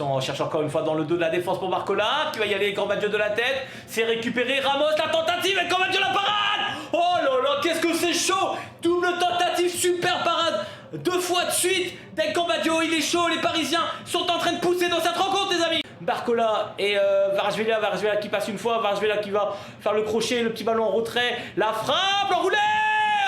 Attention, on cherche encore une fois dans le dos de la défense pour Barcola, qui va y aller, Gambaggio de la tête, c'est récupéré, Ramos, la tentative, et Gambaggio la parade. Oh là là, qu'est-ce que c'est chaud. Double tentative, super parade, 2 fois de suite, Del Gambaggio, il est chaud, les Parisiens sont en train de pousser dans cette rencontre, les amis. Barcola et Kvaratskhelia qui passe une fois, Kvaratskhelia qui va faire le crochet, le petit ballon en retrait, la frappe, l'enroulé.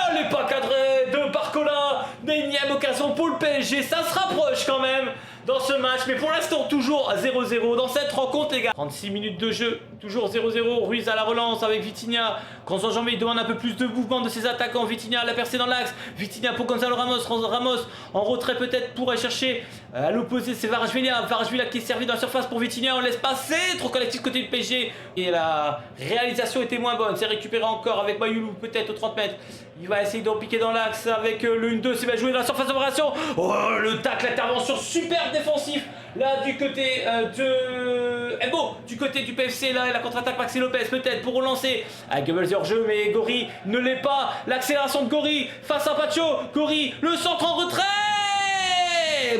Elle n'est pas cadrée de Barcola, d'énième occasion pour le PSG, ça se rapproche quand même dans ce match, mais pour l'instant toujours 0-0 dans cette rencontre, les gars. 36 minutes de jeu, toujours 0-0, Ruiz à la relance avec Vitinha, quand Jean-Jean-May demande un peu plus de mouvement de ses attaquants, Vitinha l'a percé dans l'axe, Vitinha pour Gonzalo Ramos, Ramos en retrait peut-être pour aller chercher à l'opposé, c'est Kvaratskhelia qui est servi dans la surface pour Vitinha, on laisse passer, trop collectif côté du PSG, et la réalisation était moins bonne, c'est récupéré encore avec Mayoulou peut-être aux 30 mètres, il va essayer d'en piquer dans l'axe avec le 1-2, c'est bien joué dans la surface d'opération, oh le tacle, l'intervention super défensif là du côté de Embo, du côté du PFC, là la contre-attaque Maxi Lopez peut-être pour relancer avec Goebbels hors jeu, mais Gori ne l'est pas, l'accélération de Gori face à Pacho, Gori le centre en retrait,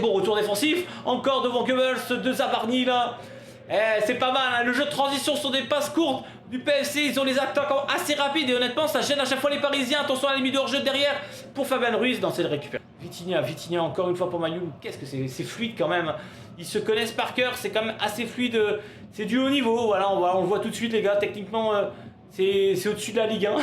bon retour défensif encore devant Goebbels de Zabarni là, c'est pas mal hein. Le jeu de transition sont des passes courtes du PFC, ils ont les attaquants assez rapides et honnêtement ça gêne à chaque fois les Parisiens. Attention à la limite de hors-jeu derrière pour Fabien Ruiz dans cette récupération. Vitinha encore une fois pour Mayoulou, qu'est-ce que c'est fluide quand même, ils se connaissent par cœur, c'est quand même assez fluide, c'est du haut niveau, voilà, on le voit tout de suite les gars, techniquement c'est au-dessus de la Ligue 1.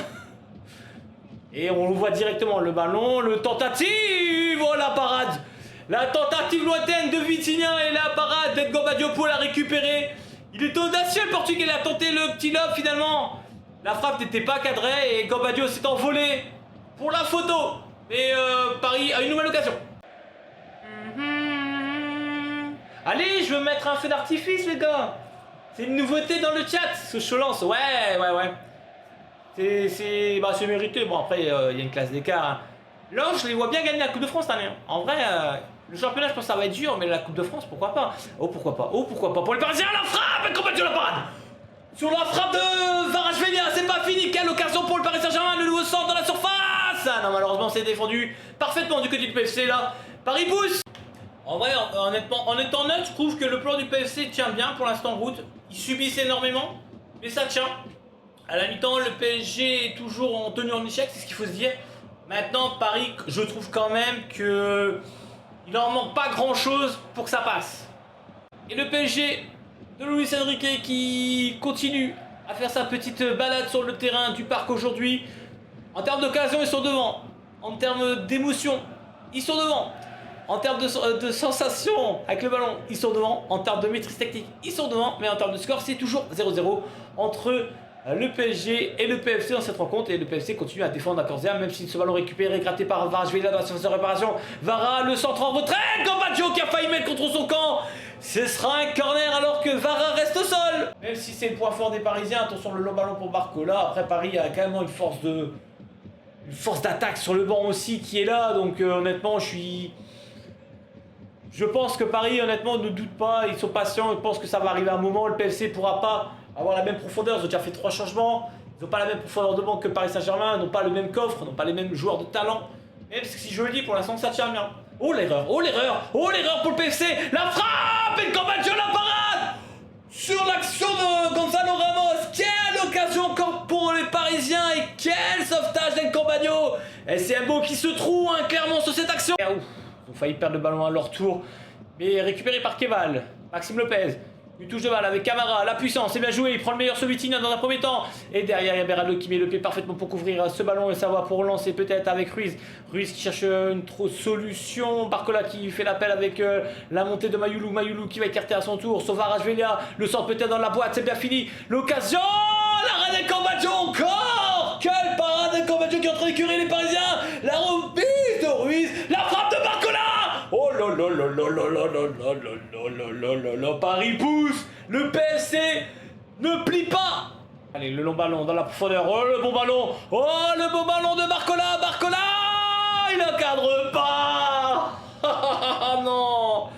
Et on le voit directement, le ballon, le tentative, oh la parade, la tentative lointaine de Vitinha et la parade d'Ed Gambaggio pour la récupérer. Il est audacieux le Portugais, il a tenté le petit lob finalement. La frappe n'était pas cadrée et Gambaggio s'est envolé pour la photo. Et Paris a une nouvelle occasion. Allez, je veux mettre un feu d'artifice les gars. C'est une nouveauté dans le chat, ce Cholance. Ouais. C'est mérité. Bon après, il y a une classe d'écart. Hein. Là, je les vois bien gagner la Coupe de France cette année. Hein. En vrai... le championnat, je pense que ça va être dur, mais la Coupe de France, pourquoi pas. Oh, pourquoi pas. Pour les Parisiens, la frappe, Gambaggio la parade. Sur la frappe de Kvaratskhelia, c'est pas fini. Quelle occasion pour le Paris Saint-Germain, le nouveau centre dans la surface. Ah, non, malheureusement, c'est défendu parfaitement du côté du PFC, là. Paris pousse. En vrai, honnêtement, en étant neutre, je trouve que le plan du PFC tient bien pour l'instant en route. Ils subissent énormément, mais ça tient. À la mi-temps, le PSG est toujours en tenue en échec, c'est ce qu'il faut se dire. Maintenant, Paris, je trouve quand même que... il n'en manque pas grand chose pour que ça passe. Et le PSG de Luis Enrique qui continue à faire sa petite balade sur le terrain du parc aujourd'hui. En termes d'occasion, ils sont devant. En termes d'émotion, ils sont devant. En termes de sensation avec le ballon, ils sont devant. En termes de maîtrise technique, ils sont devant. Mais en termes de score, c'est toujours 0-0 entre le PSG et le PFC dans cette rencontre. Et le PFC continue à défendre à corps et à, même si ce ballon récupéré, gratté par Kvaratskhelia dans la surface de réparation. Vara, le centre en retrait, Gambaggio qui a failli mettre contre son camp. Ce sera un corner alors que Vara reste au sol. Même si c'est le point fort des Parisiens, attention le long ballon pour Barcola. Après Paris a quand même une force d'attaque sur le banc aussi qui est là. Donc honnêtement, je pense que Paris honnêtement ne doute pas, ils sont patients, ils pensent que ça va arriver à un moment. Le PFC ne pourra pas avoir la même profondeur, ils ont déjà fait 3 changements, ils n'ont pas la même profondeur de banc que Paris Saint-Germain, ils n'ont pas le même coffre, ils n'ont pas les mêmes joueurs de talent. Même si je le dis, pour l'instant ça tient bien. Oh l'erreur pour le PFC, la frappe et Gambaggio la parade sur l'action de Gonzalo Ramos. Quelle occasion encore pour les Parisiens et quel sauvetage d'El Gambaggio. Et c'est un beau qui se trouve hein, clairement sur cette action. Ils ont failli perdre le ballon à leur tour, mais récupéré par Keval, Maxime Lopez. Une touche de balle avec Camara, la puissance, c'est bien joué, il prend le meilleur sur Vitinha dans un premier temps. Et derrière, il y a Beraldo qui met le pied parfaitement pour couvrir ce ballon et ça va pour relancer peut-être avec Ruiz. Ruiz qui cherche une solution, Barcola qui fait l'appel avec la montée de Mayoulou qui va écarter à son tour. Kvaratskhelia, le centre peut-être dans la boîte, c'est bien fini. L'occasion, l'arrêt d'El Gambaggio encore. Quelle parade d'El Gambaggio qui est en train d'écurer les Parisiens. La remise de Ruiz, la frappe de Barcola. Oh là là là là là là là là là là, Paris pousse, le PSC ne plie pas. Allez, le long ballon dans la profondeur, oh le bon ballon de Barcola, il ne cadre pas. Non,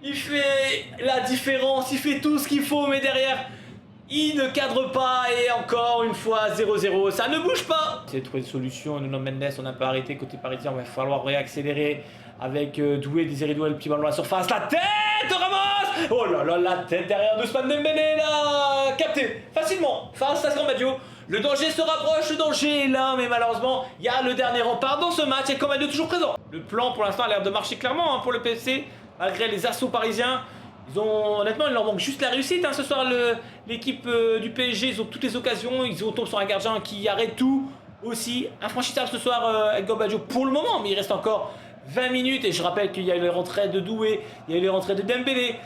il fait la différence, il fait tout ce qu'il faut, mais derrière, il ne cadre pas et encore une fois 0-0, ça ne bouge pas. C'est trouvé une solution, Nuno Mendes, on a un peu arrêté côté parisien, il va falloir réaccélérer avec Doué, Désiré Doué, le petit ballon à la surface, la tête de Ramos. Oh là là, la tête derrière d'Ousmane Dembélé là, capté facilement face à Scarmaggio. Le danger se rapproche, le danger est là, mais malheureusement, il y a le dernier rempart dans ce match et Scarmaggio toujours présent. Le plan pour l'instant a l'air de marcher clairement pour le PFC, malgré les assauts parisiens. Honnêtement, il leur manque juste la réussite ce soir. L'équipe du PSG, ils ont toutes les occasions, ils tombent sur un gardien qui arrête tout aussi. Infranchissable ce soir avec Scarmaggio pour le moment, mais il reste encore 20 minutes et je rappelle qu'il y a eu les rentrées de Doué, il y a eu les rentrées de Dembélé.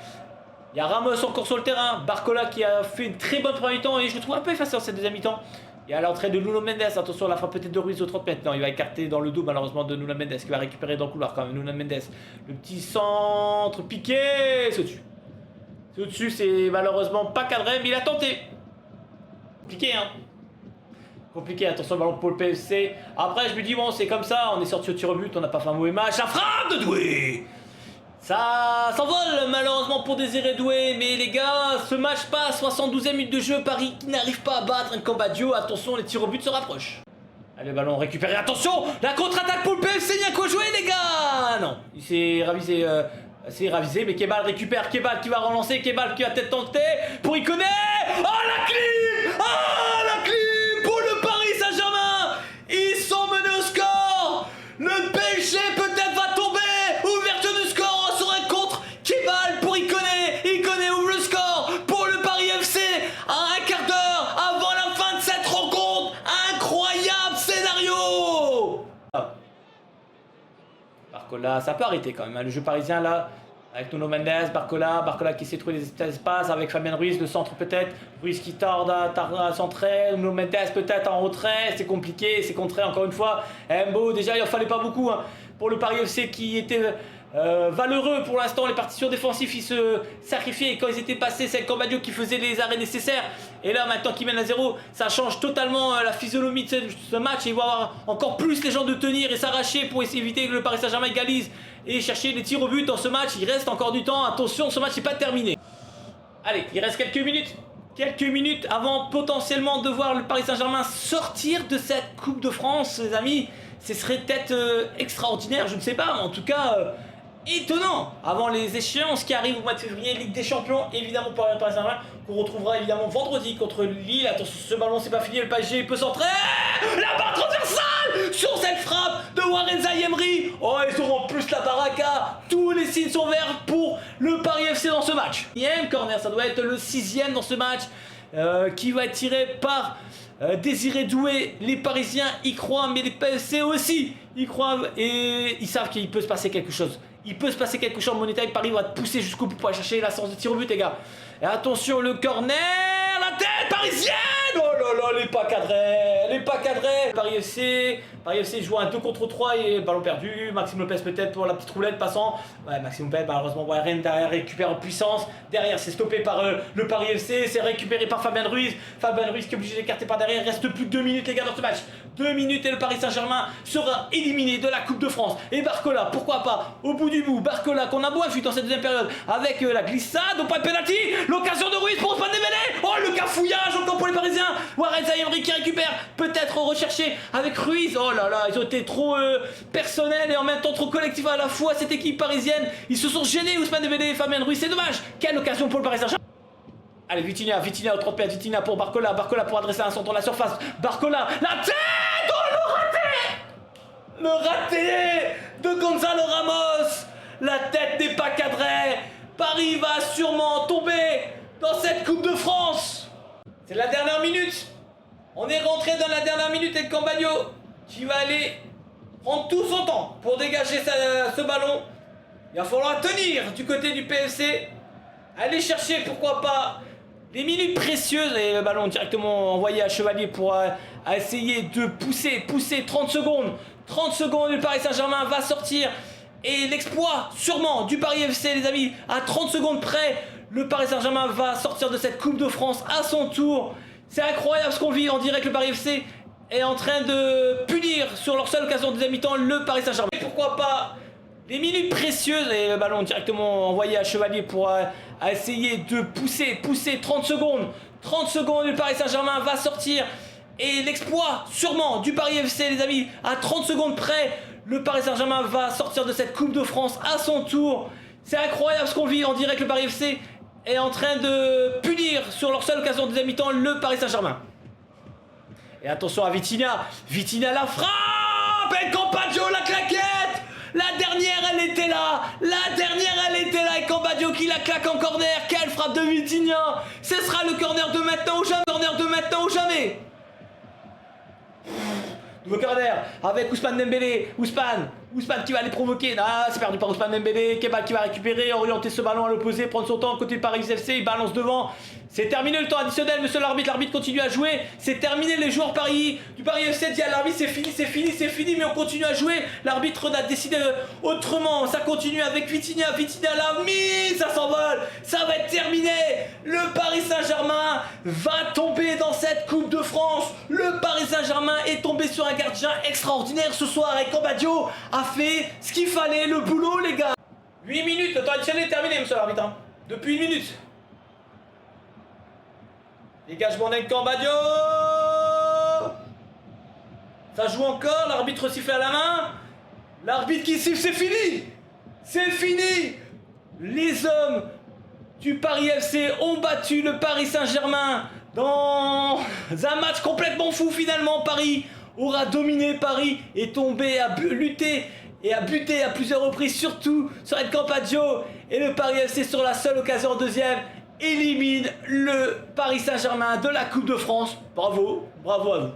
Il y a Ramos encore sur le terrain, Barcola qui a fait une très bonne première mi-temps et je le trouve un peu effacé en cette deuxième mi-temps. Il y a l'entrée de Nuno Mendes, attention la frappe peut-être de Ruiz au 30 mètres. Non, il va écarter dans le dos malheureusement de Nuno Mendes qui va récupérer dans le couloir quand même. Nuno Mendes, le petit centre piqué, c'est au-dessus. C'est au-dessus, c'est malheureusement pas cadré mais il a tenté. Compliqué Compliqué, attention le ballon pour le PFC. Après je me dis bon c'est comme ça, on est sorti au tir au but, on n'a pas fait un mauvais match. La frappe de Doué, ça s'envole malheureusement pour Désiré Doué, mais les gars, ce match passe, 72e minute de jeu, Paris qui n'arrive pas à battre un Scarmaggio, attention les tirs au but se rapprochent. Allez, le ballon récupéré, attention, la contre-attaque pour le PFC, il y a quoi jouer les gars. Non, il s'est ravisé, mais Kebal récupère, Kebal qui va relancer, Kebal qui va peut-être tenter pour Ikoné. Oh la clim, oh la clim pour le Paris Saint-Germain. Ils sont menés au score, le PSG peut-être va tomber. Ouverture du score, on serait contre Kebal pour Ikoné. Ikoné ouvre le score pour le Paris FC à un quart d'heure avant la fin de cette rencontre. Incroyable scénario. Barcola, ça peut arrêter quand même le jeu parisien là. Avec Nuno Mendes, Barcola qui essaie de trouver des espaces avec Fabien Ruiz, le centre peut-être. Ruiz qui tarde à centrer, Nuno Mendes peut-être en retrait, c'est compliqué, c'est contré encore une fois. Mbo, déjà il en fallait pas beaucoup pour le Paris FC qui était valeureux pour l'instant. Les partitions défensives ils se sacrifiaient et quand ils étaient passés c'est Scarmaggio qui faisait les arrêts nécessaires. Et là maintenant qu'ils mènent à 0, ça change totalement la physionomie de ce match et il va y avoir encore plus les gens de tenir et s'arracher pour essayer d'éviter que le Paris Saint-Germain égalise et chercher les tirs au but dans ce match. Il reste encore du temps, attention ce match n'est pas terminé. Allez, il reste quelques minutes avant potentiellement de voir le Paris Saint-Germain sortir de cette Coupe de France les amis. Ce serait peut-être extraordinaire, je ne sais pas, mais en tout cas étonnant avant les échéances qui arrivent au mois de février. Ligue des Champions évidemment pour le Paris Saint-Germain qu'on retrouvera évidemment vendredi contre Lille. Attention ce ballon c'est pas fini, le PSG peut centrer. La barre transversale sur cette frappe de Warren Zaïre-Emery. Oh ils auront plus la baraka. Tous les signes sont verts pour le Paris FC dans ce match. 6e corner, ça doit être le 6e dans ce match qui va être tiré par Désiré Doué. Les Parisiens y croient mais les PFC aussi y croient et ils savent qu'il peut se passer quelque chose. Il peut se passer quelque chose, Monetail. Paris va te pousser jusqu'au bout pour aller chercher la séance de tir au but, les gars. Et attention, le corner, la tête parisienne. Oh là là, elle est pas cadrée, Paris FC joue un 2 contre 3 et ballon perdu. Maxime Lopez peut-être pour la petite roulette passant. Ouais, Maxime Lopez, malheureusement, Warren derrière récupère en puissance. Derrière, c'est stoppé par le Paris FC. C'est récupéré par Fabien Ruiz. Fabien Ruiz qui est obligé d'écarter par derrière. Il reste plus que 2 minutes, les gars, dans ce match. 2 minutes et le Paris Saint-Germain sera éliminé de la Coupe de France. Et Barcola, pourquoi pas, au bout du bout, Barcola qu'on a beau vu dans cette deuxième période avec la glissade au point de pénalty. L'occasion de Ruiz pour Ousmane Dembélé. Oh le cafouillage encore pour les Parisiens. Warren Zaïre-Emery qui récupère, peut-être recherché avec Ruiz. Oh là là, ils ont été trop personnels et en même temps trop collectifs à la fois cette équipe parisienne. Ils se sont gênés Ousmane Dembélé et Fabien Ruiz, c'est dommage. Quelle occasion pour le Paris Saint-Germain. Allez Vitinha au 30 mètres, Vitinha pour Barcola pour adresser un centre dans la surface. Barcola, la tête. Oh le raté de Gonzalo Ramos. La tête n'est pas cadrée. Paris va sûrement tomber dans cette Coupe de France. C'est la dernière minute. On est rentré dans la dernière minute et Scarmaggio qui va aller prendre tout son temps pour dégager ce ballon. Il va falloir tenir du côté du PFC. Aller chercher pourquoi pas les minutes précieuses et le ballon directement envoyé à Chevalier pour essayer de pousser 30 secondes. 30 secondes, le Paris Saint-Germain va sortir. Et l'exploit sûrement du Paris FC les amis, à 30 secondes près, le Paris Saint-Germain va sortir de cette Coupe de France à son tour. C'est incroyable ce qu'on vit, on dirait que le Paris FC est en train de punir sur leur seule occasion de deuxième mi-temps le Paris Saint-Germain. Et pourquoi pas les minutes précieuses et le ballon directement envoyé à Chevalier pour essayer de pousser 30 secondes. 30 secondes, le Paris Saint-Germain va sortir. Et l'exploit sûrement du Paris FC les amis, à 30 secondes près, le Paris Saint-Germain va sortir de cette Coupe de France à son tour. C'est incroyable ce qu'on vit en direct. Le Paris FC est en train de punir sur leur seule occasion de deuxième mi-temps le Paris Saint-Germain. Et attention à Vitinha. Vitinha la frappe. Et Campaggio la claquette. La dernière elle était là. Et Campaggio qui la claque en corner. Quelle frappe de Vitinha. Ce sera le corner de maintenant ou jamais. Nouveau corner avec Ousmane Dembélé. Ousmane qui va les provoquer. Ah, c'est perdu par Ousmane Dembélé. Kebal qui va récupérer, orienter ce ballon à l'opposé, prendre son temps côté Paris FC. Il balance devant. C'est terminé le temps additionnel, monsieur l'arbitre. L'arbitre continue à jouer. C'est terminé. Les joueurs du Paris FC disent à l'arbitre c'est fini, mais on continue à jouer. L'arbitre a décidé autrement. Ça continue avec Vitinha. Vitinha l'a mise. Ça s'envole. Ça va être terminé. Le Paris Saint-Germain va tomber dans cette Coupe de France. Le Paris Saint-Germain est tombé sur un gardien extraordinaire ce soir. Et Campaggio a fait ce qu'il fallait, le boulot, les gars. 8 minutes, le temps additionnel est terminé, monsieur l'arbitre. Depuis 1 minute. Dégagement d'un Campaggio. Ça joue encore, l'arbitre siffle à la main. L'arbitre qui siffle, c'est fini. C'est fini. Les hommes du Paris FC ont battu le Paris Saint-Germain dans un match complètement fou finalement. Paris aura dominé, Paris est tombé à lutter et à buter à plusieurs reprises, surtout sur Ed Campaggio, et le Paris FC sur la seule occasion en deuxième élimine le Paris Saint-Germain de la Coupe de France. Bravo à vous.